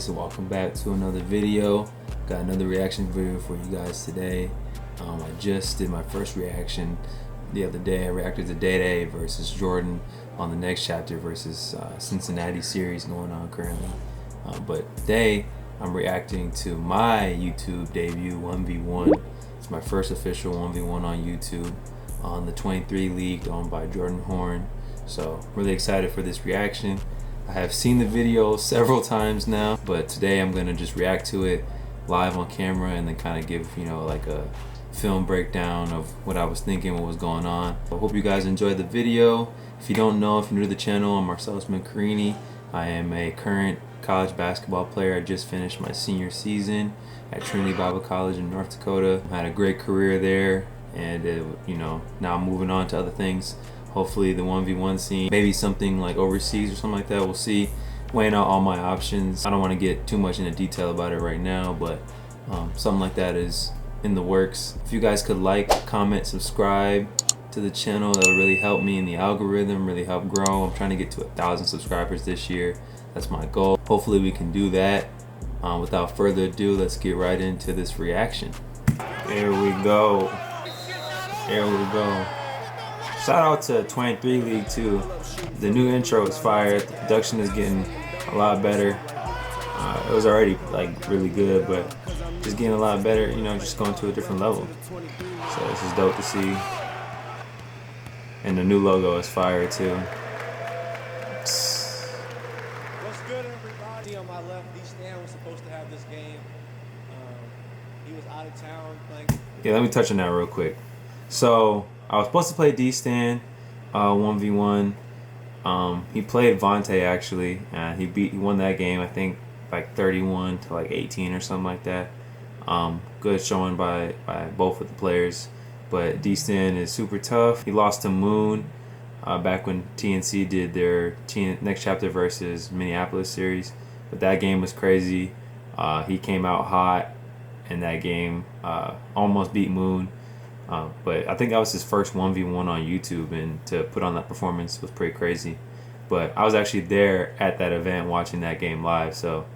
guys, welcome back to another video. Got another reaction video for you guys today. I just did my first reaction the other day. I reacted to Day versus Jordan on the next chapter versus Cincinnati series going on currently. But today I'm reacting to my YouTube debut 1v1. It's my first official 1v1 on YouTube on the 23 league owned by Jordan Horn. So really excited for this reaction. I have seen the video several times now, but today I'm gonna just react to it live on camera and then kind of give, like a film breakdown of what I was thinking, what was going on. I hope you guys enjoyed the video. If you don't know, if you're new to the channel, I'm Marcellus Mancarini. I am a current college basketball player. I just finished my senior season at Trinity Bible College in North Dakota. I had a great career there, and now I'm moving on to other things. Hopefully the 1v1 scene, maybe something like overseas or something like that. We'll see. Weighing out all my options. I don't want to get too much into detail about it right now, but something like that is in the works. If you guys could like, comment, subscribe to the channel, that would really help me in the algorithm, really help grow. I'm trying to get to 1,000 subscribers this year. That's my goal. Hopefully we can do that. Without further ado, let's get right into this reaction. Here we go. Here we go. Shout out to 23 League too. The new intro is fire. The production is getting a lot better. It was already like really good, but just getting a lot better. Just going to a different level. So this is dope to see. And the new logo is fire too. What's good, everybody? On my left, D-Stan was supposed to have this game. He was out of town playing. Yeah, let me touch on that real quick. So I was supposed to play D-Stan 1v1. He played Vontae actually, and he won that game. I think like 31 to like 18 or something like that. Good showing by both of the players. But D-Stan is super tough. He lost to Moon back when TNC did their next chapter versus Minneapolis series. But that game was crazy. He came out hot in that game. Almost beat Moon. But I think that was his first 1v1 on YouTube, and to put on that performance was pretty crazy. But I was actually there at that event watching that game live, so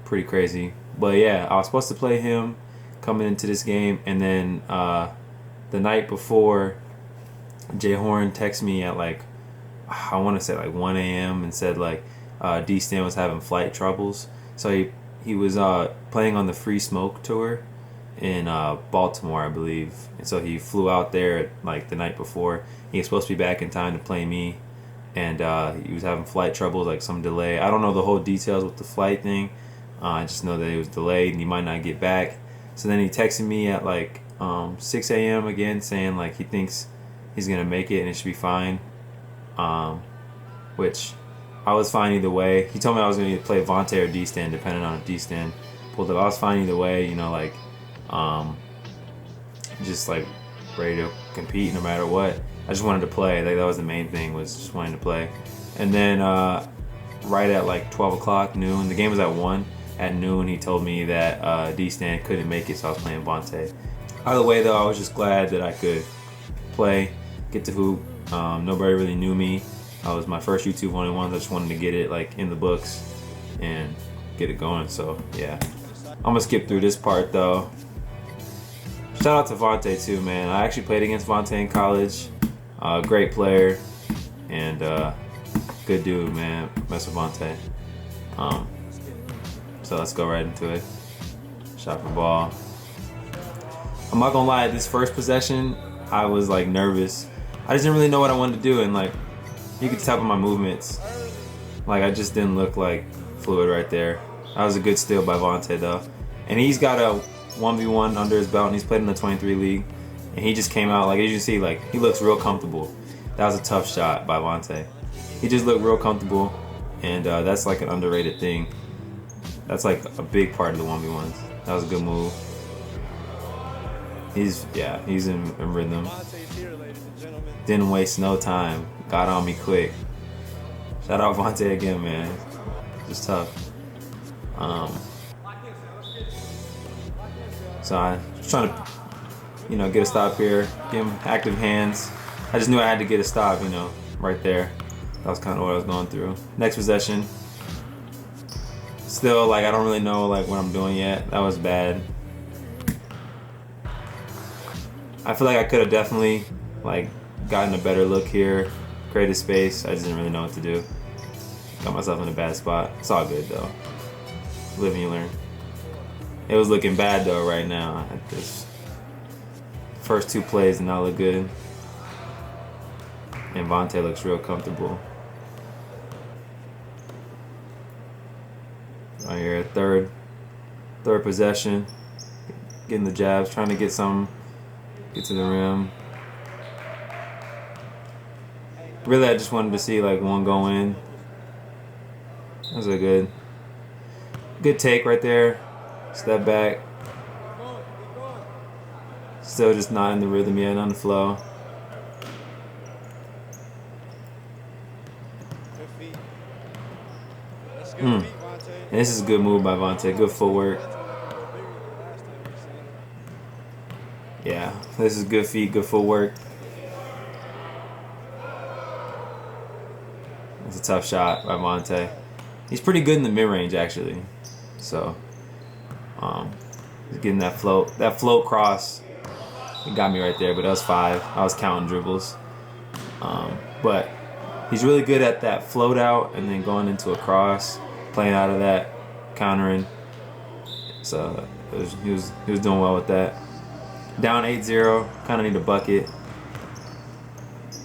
pretty crazy. But yeah, I was supposed to play him coming into this game, and then the night before, Jay Horn texted me at like, I want to say like 1 a.m. and said like D-Stan was having flight troubles. So he was playing on the Free Smoke tour in Baltimore, I believe, and so he flew out there like the night before. He was supposed to be back in time to play me, and he was having flight troubles, like some delay. I don't know the whole details with the flight thing. I just know that it was delayed and he might not get back. So then he texted me at like 6 a.m. again, saying like he thinks he's gonna make it and it should be fine, which I was fine either way. He told me I was gonna play Vontae or D-Stan depending on if D-Stan pulled up. I was fine either way, like just like ready to compete no matter what. I just wanted to play. Like, that was the main thing, was just wanting to play. And then right at like 12 o'clock noon, the game was at 1. At noon he told me that D-Stan couldn't make it, so I was playing Vontae. Either way though, I was just glad that I could play, get to hoop. Nobody really knew me. I was my first YouTube 1v1. I just wanted to get it like in the books and get it going. So yeah, I'm gonna skip through this part though. Shout out to Vontae too, man. I actually played against Vontae in college. Great player and good dude, man. Mess with Vontae. So let's go right into it. Shot for ball. I'm not gonna lie, this first possession, I was like nervous. I just didn't really know what I wanted to do, and like you could tell by my movements, like I just didn't look like fluid right there. That was a good steal by Vontae though. And he's got a 1v1 under his belt, and he's played in the 23 league. And he just came out, like, as you can see, like he looks real comfortable. That was a tough shot by Vontae. He just looked real comfortable, and that's like an underrated thing. That's like a big part of the 1v1s. That was a good move. He's in rhythm. Didn't waste no time. Got on me quick. Shout out Vontae again, man. Just tough. So I'm just trying to, get a stop here. Give him active hands. I just knew I had to get a stop, right there. That was kind of what I was going through. Next possession. Still, like, I don't really know like what I'm doing yet. That was bad. I feel like I could have definitely like gotten a better look here, created space. I just didn't really know what to do. Got myself in a bad spot. It's all good though. Live and you learn. It was looking bad though right now. This first 2 plays did not look good. And Vontae looks real comfortable. Right here, third possession. Getting the jabs, trying to get some, get to the rim. Really, I just wanted to see like one go in. That was a good take right there. Step back. Still just not in the rhythm yet, on the flow. And this is a good move by Vontae. Good footwork. Yeah, this is good feet, good footwork. It's a tough shot by Vontae. He's pretty good in the mid-range actually. So, he's getting that float cross. It got me right there, but that was 5. I was counting dribbles. But he's really good at that float out and then going into a cross, playing out of that, countering. So he was doing well with that. Down 8-0, kind of need a bucket.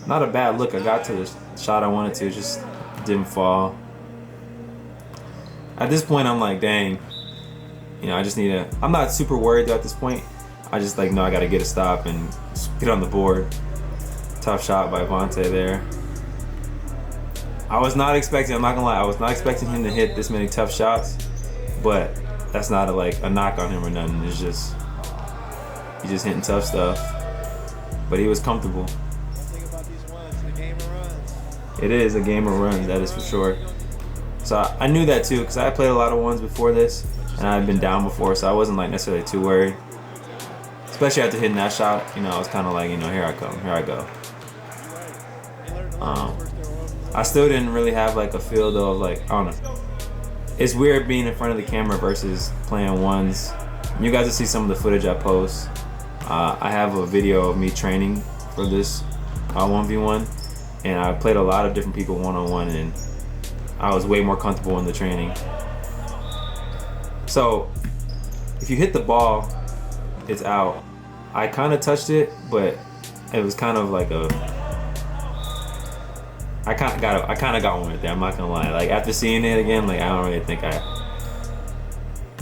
Not a bad look. I got to the shot I wanted to, just didn't fall. At this point, I'm like, dang. You know, I just need to. I'm not super worried though at this point. I just like know I got to get a stop and get on the board. Tough shot by Vontae there. I was not expecting. I'm not gonna lie. I was not expecting him to hit this many tough shots, but that's not a knock on him or nothing. It's just he's just hitting tough stuff. But he was comfortable. One thing about these ones, a game of runs. It is a game of runs, that is for sure. So I knew that too, because I played a lot of ones before this, and I had been down before, so I wasn't like necessarily too worried. Especially after hitting that shot, you know, I was kind of like, you know, here I come, here I go. I still didn't really have like a feel though of like, I don't know. It's weird being in front of the camera versus playing ones. You guys will see some of the footage I post. I have a video of me training for this 1v1, and I played a lot of different people one-on-one, and I was way more comfortable in the training. So if you hit the ball, it's out. I kind of touched it, but it was kind of like I kind of got one right there. I'm not gonna lie. Like after seeing it again, like I don't really think that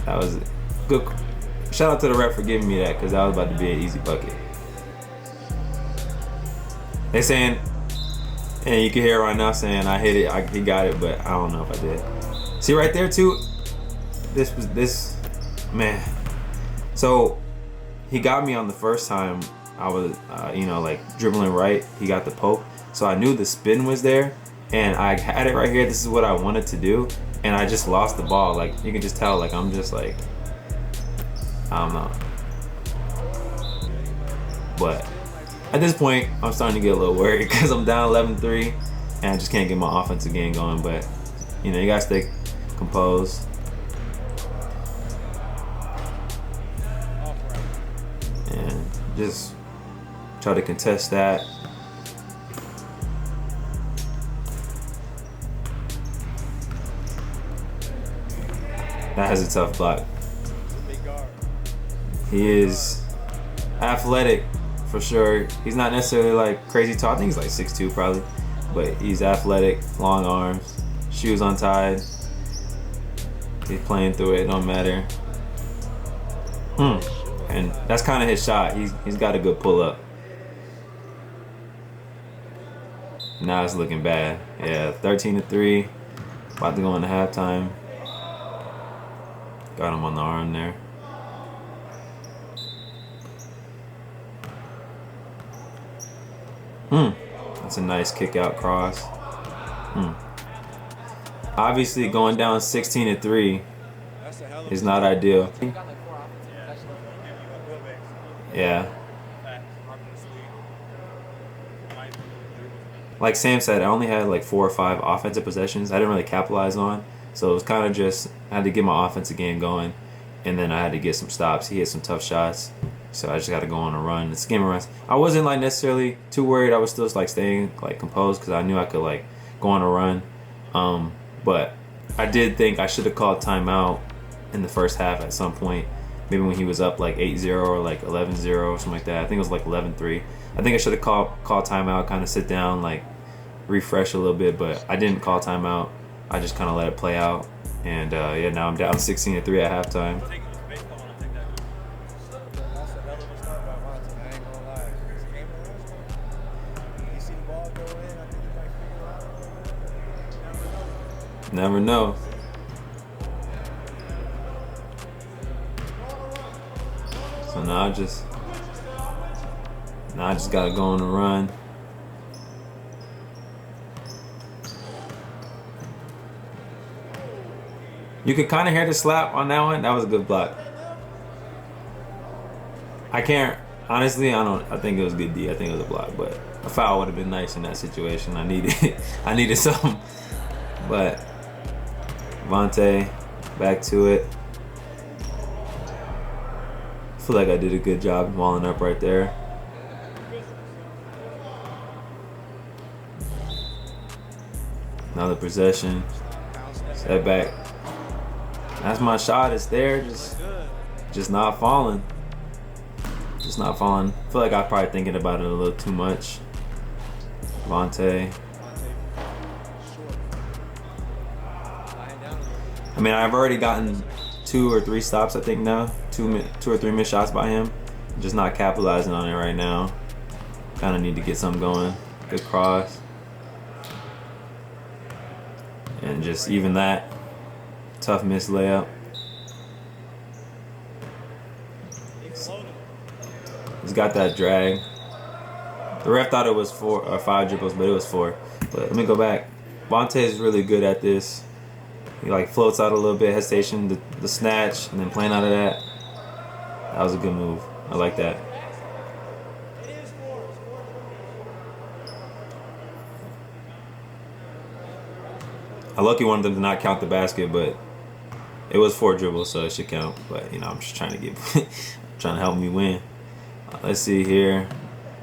was good. Shout out to the ref for giving me that, because that was about to be an easy bucket. They saying, and you can hear right now saying I hit it, he got it, but I don't know if I did. See right there too. This man. So he got me on the first time. I was you know, like dribbling right. He got the poke. So I knew the spin was there, and I had it right here. This is what I wanted to do, and I just lost the ball. Like you can just tell, like I'm just like, I don't know. But at this point, I'm starting to get a little worried because I'm down 11-3, and I just can't get my offensive game going. But you know, you gotta stay composed. And just try to contest that. That has a tough block. He is athletic for sure. He's not necessarily like crazy tall. I think he's like 6'2" probably, but he's athletic, long arms, shoes untied. He's playing through it. Don't matter. And that's kind of his shot. He's got a good pull up. Now it's looking bad. Yeah, 13-3. About to go into halftime. Got him on the arm there. That's a nice kick out cross. Obviously going down 16-3 is not ideal. Yeah. Like Sam said, I only had like 4 or 5 offensive possessions I didn't really capitalize on. So it was kind of just, I had to get my offensive game going, and then I had to get some stops. He hit some tough shots, so I just got to go on a run. It's game of runs. I wasn't like necessarily too worried. I was still like staying like composed because I knew I could like go on a run. But I did think I should have called timeout in the first half at some point. Maybe when he was up like 8-0 or like 11-0 or something like that. I think it was like 11-3. I think I should have called timeout, kind of sit down, like refresh a little bit, but I didn't call timeout. I just kind of let it play out. And yeah, now I'm down 16-3 at halftime. That's a hell of a start by Monty, I ain't gonna lie. It's game of runs, man. You see the ball go in, I think you might figure out. Never know. So now I just gotta go on the run. You could kind of hear the slap on that one. That was a good block. I can't, honestly, I think it was good D. I think it was a block, but a foul would have been nice in that situation. I needed something. But Vontae, back to it. I feel like I did a good job walling up right there. Another possession. Step back. That's my shot. It's there. Just not falling. Just not falling. I feel like I'm probably thinking about it a little too much. Vontae. I mean, I've already gotten 2 or 3 stops, I think now. 2 or 3 missed shots by him. Just not capitalizing on it right now. Kind of need to get something going. Good cross. And just even that. Tough missed layup. He's got that drag. The ref thought it was 4 or 5 dribbles, but it was 4. But let me go back. Vontae is really good at this. He like floats out a little bit, hesitation, the snatch, and then playing out of that. That was a good move. I like that. I lucky wanted them to not count the basket, but it was 4 dribbles, so it should count. But you know, I'm just trying to get, trying to help me win. Let's see here.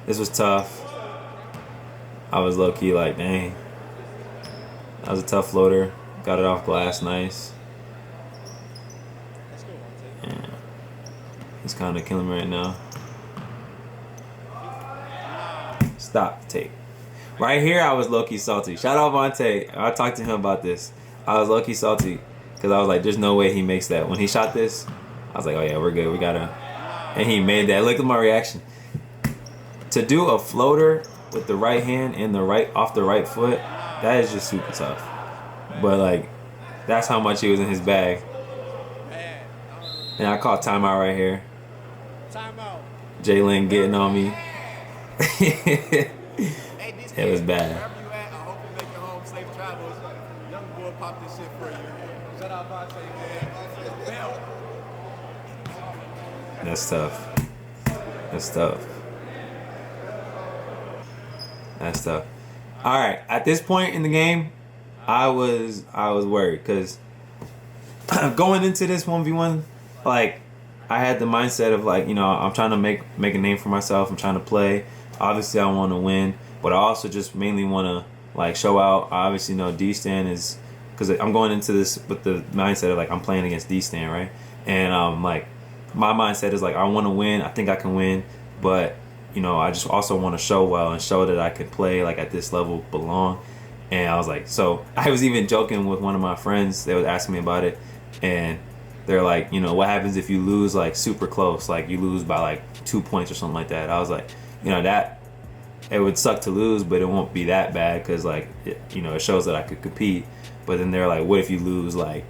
This was tough. I was low key like, dang. That was a tough floater. Got it off glass, nice. Yeah. It's kind of killing me right now. Stop the tape. Right here, I was low-key salty. Shout out Vontae. I talked to him about this. I was low-key salty because I was like, there's no way he makes that. When he shot this, I was like, oh yeah, we're good. We gotta. And he made that. Look at my reaction. To do a floater with the right hand and off the right foot, that is just super tough. But like, that's how much he was in his bag. And I caught timeout right here. Timeout. Jalen getting on me. It was bad. Wherever you at, I hope you make it home safe travels. Young boy pop this shit for you. Shout out Vontae, man. That's tough. That's tough. That's tough. All right, at this point in the game, I was worried because going into this 1v1, like I had the mindset of like, you know, I'm trying to make a name for myself. I'm trying to play. Obviously, I want to win, but I also just mainly want to like show out. I obviously know D-Stan is, because I'm going into this with the mindset of like I'm playing against D-Stan, right? And like my mindset is like I want to win. I think I can win, but you know, I just also want to show well and show that I could play like at this level, belong. And I was like, so I was even joking with one of my friends. They was asking me about it, and they're like, you know, what happens if you lose like super close, like you lose by like 2 points or something like that? I was like, you know, that it would suck to lose, but it won't be that bad because like you know, it shows that I could compete. But then they're like, what if you lose like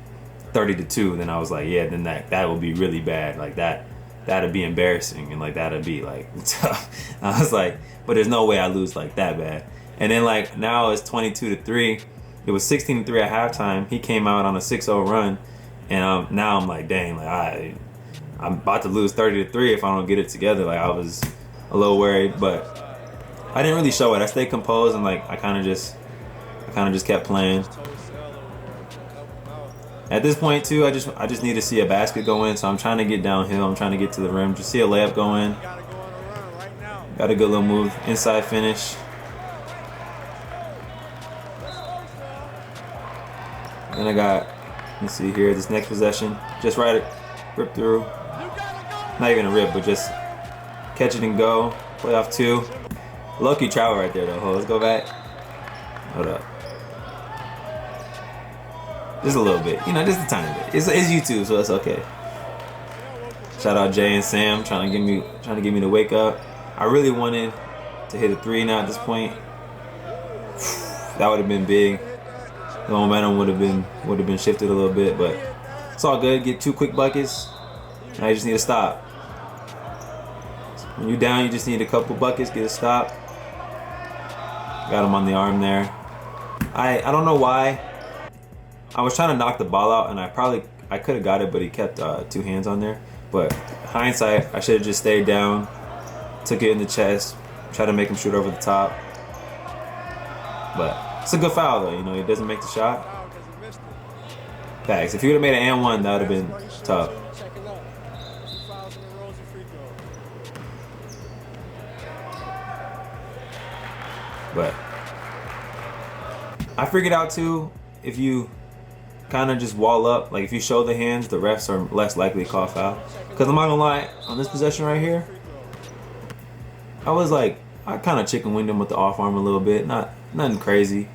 30-2? Then I was like, yeah, then that would be really bad. Like that'd be embarrassing, and like that'd be like tough. I was like, but there's no way I lose like that bad. And then like now it's 22-3. It was 16-3 at halftime. He came out on a 6-0 run, and now I'm like, dang, like I'm about to lose 30-3 if I don't get it together. Like I was a little worried, but I didn't really show it. I stayed composed and like I kind of just kept playing. At this point too, I just need to see a basket go in, so I'm trying to get downhill. I'm trying to get to the rim. Just see a layup go in. Got a good little move, inside finish. Then I got, let's see here, this next possession, just right, rip through. Not even a rip, but just catch it and go. Playoff 2. Low-key travel right there though. Let's go back. Hold up. Just a little bit, you know, just a tiny bit. It's YouTube, so it's okay. Shout out Jay and Sam trying to get me to wake up. I really wanted to hit a 3 now at this point. That would have been big. The momentum would have been shifted a little bit, but it's all good. Get 2 quick buckets. Now you just need to stop. When you're down, you just need a couple buckets. Get a stop. Got him on the arm there. I don't know why. I was trying to knock the ball out, and I could have got it, but he kept 2 hands on there. But hindsight, I should have just stayed down, took it in the chest, tried to make him shoot over the top. But it's a good foul though, you know, he doesn't make the shot. Facts. If he would have made an and 1, that would have been tough. But I figured out too, if you kind of just wall up, like if you show the hands, the refs are less likely to call foul. Because I'm not gonna lie, on this possession right here, I kind of chicken winged him with the off arm a little bit, nothing crazy.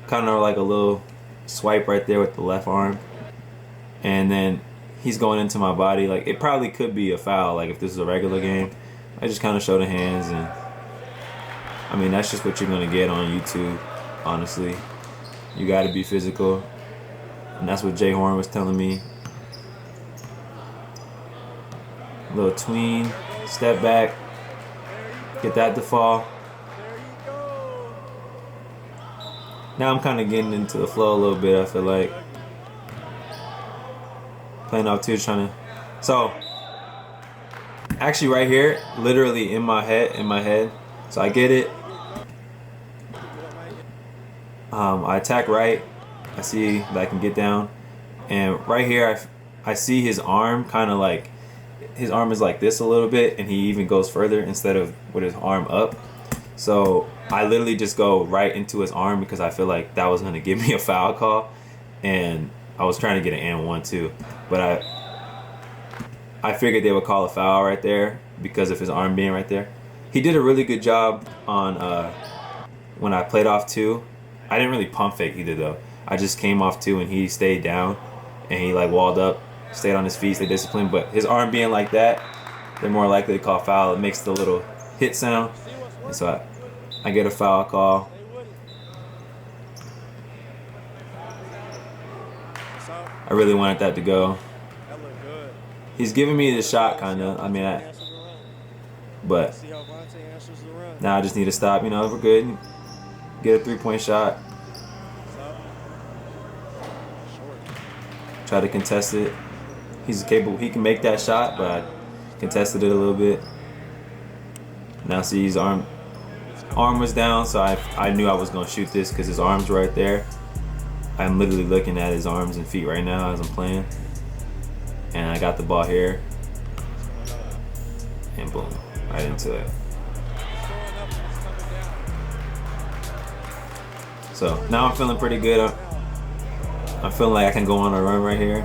Kind of like a little swipe right there with the left arm, and then he's going into my body. Like it probably could be a foul, like if this is a regular game. I just kind of show the hands, and I mean that's just what you're gonna get on YouTube. Honestly, you got to be physical. And that's what Jay Horn was telling me. A little tween, step back, get that to fall. Now I'm kind of getting into the flow a little bit, I feel like. Playing off 2, trying to... So, actually right here, literally in my head. So I get it. I attack right. I see that I can get down, and right here I see his arm kind of like, his arm is like this a little bit, and he even goes further instead of with his arm up. So I literally just go right into his arm because I feel like that was going to give me a foul call, and I was trying to get an and 1 too, but I figured they would call a foul right there because of his arm being right there. He did a really good job on when I played off 2. I didn't really pump fake either though. I just came off 2 and he stayed down, and he like walled up, stayed on his feet, stayed disciplined. But his arm being like that, they're more likely to call foul. It makes the little hit sound, and so I get a foul call. I really wanted that to go. He's giving me the shot, kind of. I mean, but now I just need to stop. You know, we're good. Get a 3-point shot. Try to contest it. He's capable. He can make that shot, but I contested it a little bit. Now see his arm was down, so I knew I was gonna shoot this because his arm's right there. I'm literally looking at his arms and feet right now as I'm playing, and I got the ball here, and boom, right into it. So now I'm feeling pretty good. I'm feeling like I can go on a run right here.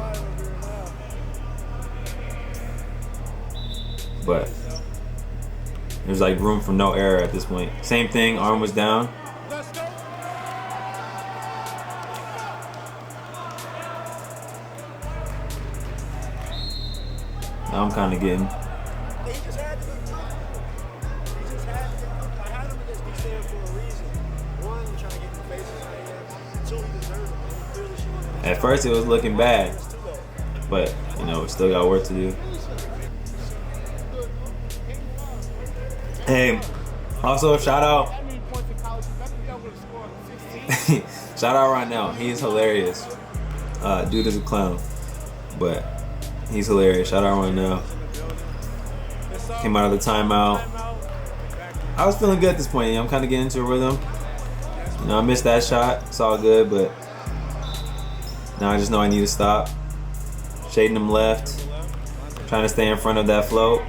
But there's like room for no error at this point. Same thing, arm was down. Now I'm kind of getting... At first it was looking bad, but you know, we still got work to do. Hey, also shout out shout out right now. He's hilarious. Dude is a clown, but he's hilarious. Shout out right now. Came out of the timeout. I was feeling good at this point. I'm kind of getting into a rhythm. You know, I missed that shot. It's all good, but Now I just know I need to stop. Shading him left. Trying to stay in front of that float.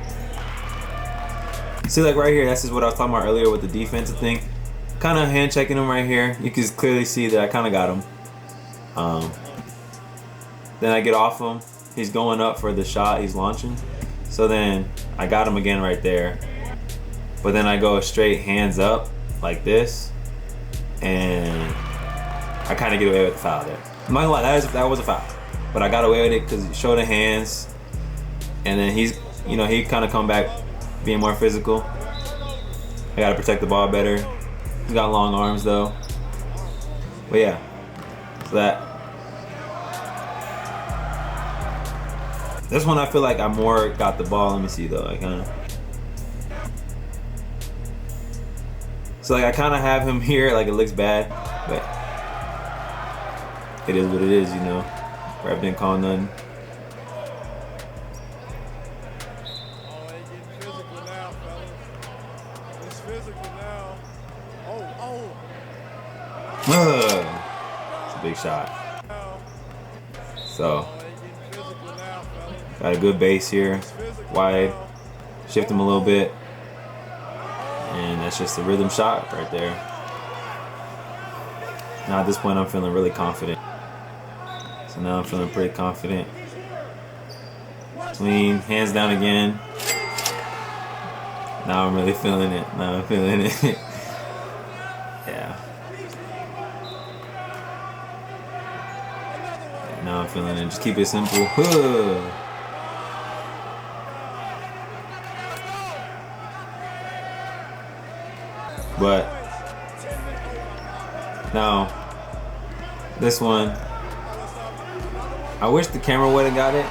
See, like right here, that's just what I was talking about earlier with the defensive thing. Kind of hand checking him right here. You can clearly see that I kind of got him. Then I get off him. He's going up for the shot he's launching. So then I got him again right there. But then I go straight hands up like this. And I kind of get away with the foul there. I'm not gonna lie, that was a foul. But I got away with it because he showed the hands. And then he's, you know, he kind of come back being more physical. I got to protect the ball better. He's got long arms though. But yeah, so that. This one I feel like I more got the ball. Let me see though. I kind of. So like I kind of have him here. Like it looks bad, but it is what it is, you know. Ref didn't call nothing. It's a big shot. So got a good base here, wide, shift him a little bit, and that's just a rhythm shot right there. Now at this point I'm feeling really confident. So now I'm feeling pretty confident. Clean, hands down again. Now I'm really feeling it. Now I'm feeling it. Yeah. Now I'm feeling it. Just keep it simple. But now this one, I wish the camera would have got it.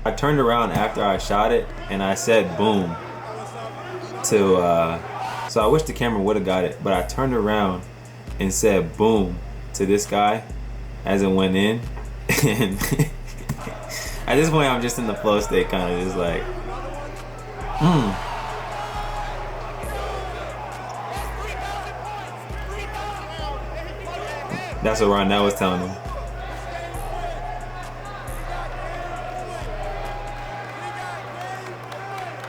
I turned around after I shot it and I said boom to so I wish the camera would have got it, but I turned around and said boom to this guy as it went in. And at this point I'm just in the flow state, kind of just like That's what Ronell was telling him.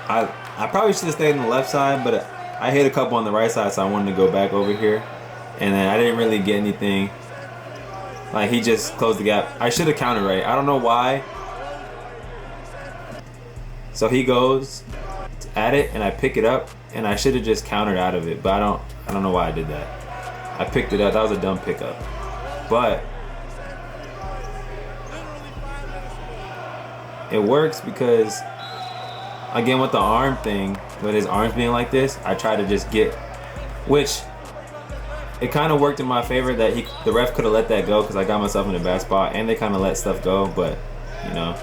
I probably should have stayed on the left side, but I hit a couple on the right side, so I wanted to go back over here. And then I didn't really get anything. Like, he just closed the gap. I should have countered right. I don't know why. So he goes at it, and I pick it up, and I should have just countered out of it, but I don't know why I did that. I picked it up. That was a dumb pickup. But it works because, again, with the arm thing, with his arms being like this, I try to just get, which it kind of worked in my favor that the ref could have let that go because I got myself in a bad spot, and they kind of let stuff go, but you know,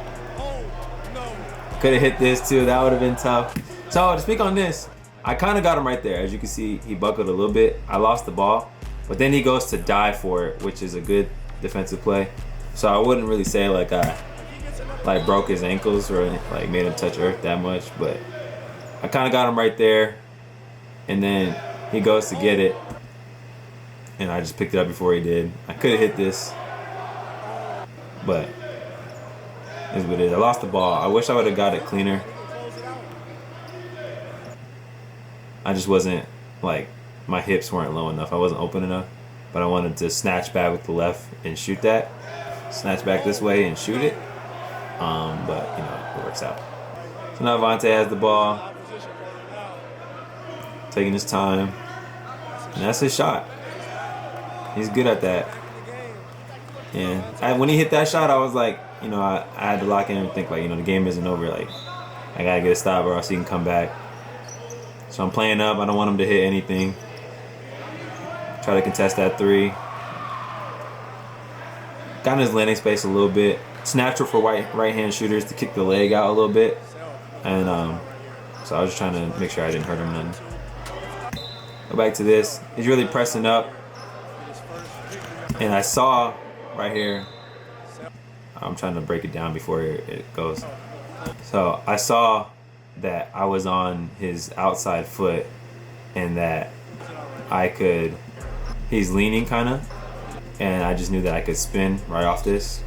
could have hit this too. That would have been tough. So to speak on this, I kind of got him right there. As you can see, he buckled a little bit. I lost the ball, but then he goes to dive for it, which is a good defensive play. So I wouldn't really say like I broke his ankles or like made him touch earth that much, but I kind of got him right there, and then he goes to get it, and I just picked it up before he did. I could have hit this, but is what it is. I lost the ball. I wish I would have got it cleaner. I just wasn't, like, my hips weren't low enough. I wasn't open enough, but I wanted to snatch back with the left and shoot that. Snatch back this way and shoot it. But, you know, it works out. So now Vontae has the ball. Taking his time. And that's his shot. He's good at that. And when he hit that shot, I was like, you know, I had to lock in and think, like, you know, the game isn't over. Like, I got to get a stop or else he can come back. So I'm playing up. I don't want him to hit anything. Try to contest that three. Got in his landing space a little bit. It's natural for right-hand shooters to kick the leg out a little bit. And so I was just trying to make sure I didn't hurt him none. Go back to this. He's really pressing up. And I saw right here, I'm trying to break it down before it goes. So I saw that I was on his outside foot and that he's leaning kind of, and I just knew that I could spin right off this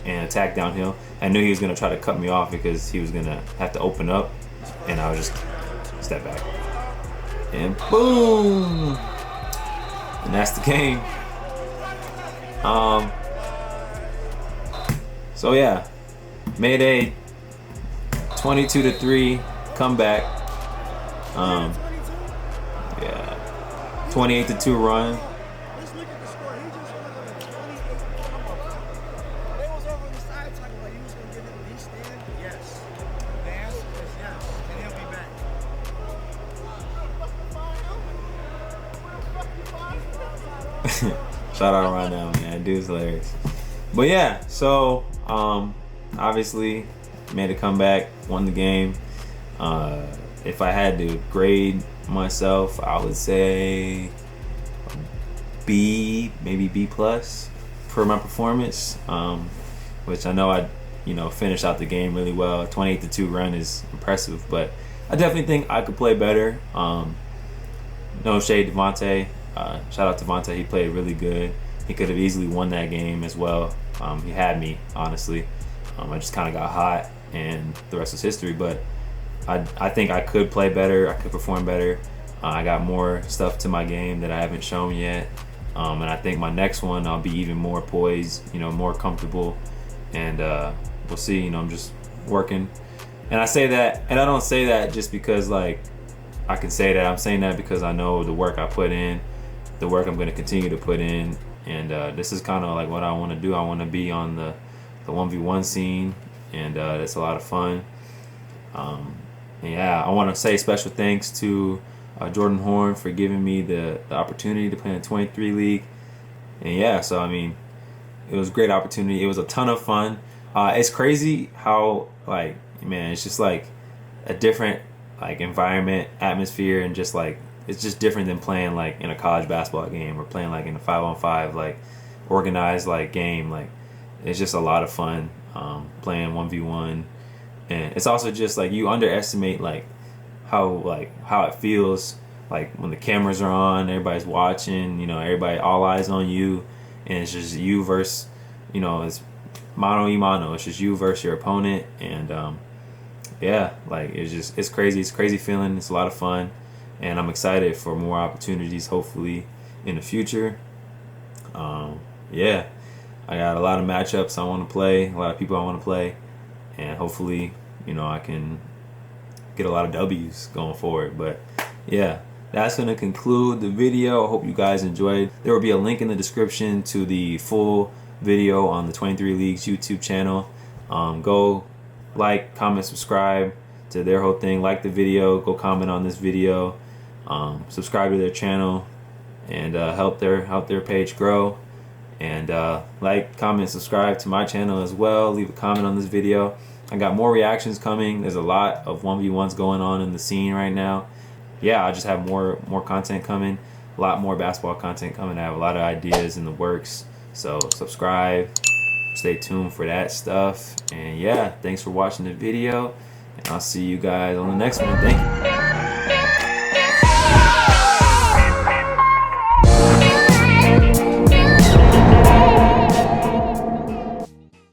and attack downhill. I knew he was gonna try to cut me off because he was gonna have to open up, and I would just step back. And boom! And that's the game. So yeah, made a 22-3 comeback. Yeah, 28-2 run. Let's look at the score. He just won on a 28 comeback. They was over on the side talking about he was going to get him when he stand. Yes. The answer is yes. And he'll be back. Shout out right now, man. Dude's hilarious. But yeah, so obviously made a comeback, won the game. If I had to grade myself, I would say B, maybe B plus for my performance. Which I know I, finished out the game really well. 28-2 run is impressive, but I definitely think I could play better. No shade, Devontae. Shout out to Devontae. He played really good. He could have easily won that game as well. He had me, honestly. I just kind of got hot, and the rest is history. But I think I could play better. I could perform better. I got more stuff to my game that I haven't shown yet. And I think my next one, I'll be even more poised, more comfortable. And we'll see. I'm just working. And I say that, and I don't say that just because, like, I can say that. I'm saying that because I know the work I put in, the work I'm going to continue to put in. And this is kind of like what I want to do. I want to be on the 1v1 scene, and it's a lot of fun. And yeah, I want to say special thanks to Jordan Horn for giving me the opportunity to play in the 23 league. And yeah, so I mean, it was a great opportunity. It was a ton of fun. It's crazy how, like, man, it's just like a different like environment, atmosphere, and just like it's just different than playing like in a college basketball game or playing like in a 5-on-5 like organized like game. Like, it's just a lot of fun playing 1v1, and it's also just like you underestimate like how it feels like when the cameras are on, everybody's watching, everybody, all eyes on you, and it's just you versus, it's mano y mano. It's just you versus your opponent, and yeah, like it's crazy. It's a crazy feeling. It's a lot of fun, and I'm excited for more opportunities, hopefully in the future. Yeah, I got a lot of matchups I want to play, a lot of people I want to play, and hopefully, I can get a lot of W's going forward. But yeah, that's going to conclude the video. I hope you guys enjoyed. There will be a link in the description to the full video on the 23 Leagues YouTube channel. Go like, comment, subscribe to their whole thing. Like the video, go comment on this video, subscribe to their channel, and help their page grow. And like, comment, subscribe to my channel as well. Leave a comment on this video. I got more reactions coming. There's a lot of 1v1s going on in the scene right now. Yeah, I just have more content coming, a lot more basketball content coming. I have a lot of ideas in the works, so subscribe, stay tuned for that stuff. And yeah, thanks for watching the video, and I'll see you guys on the next one. Thank you.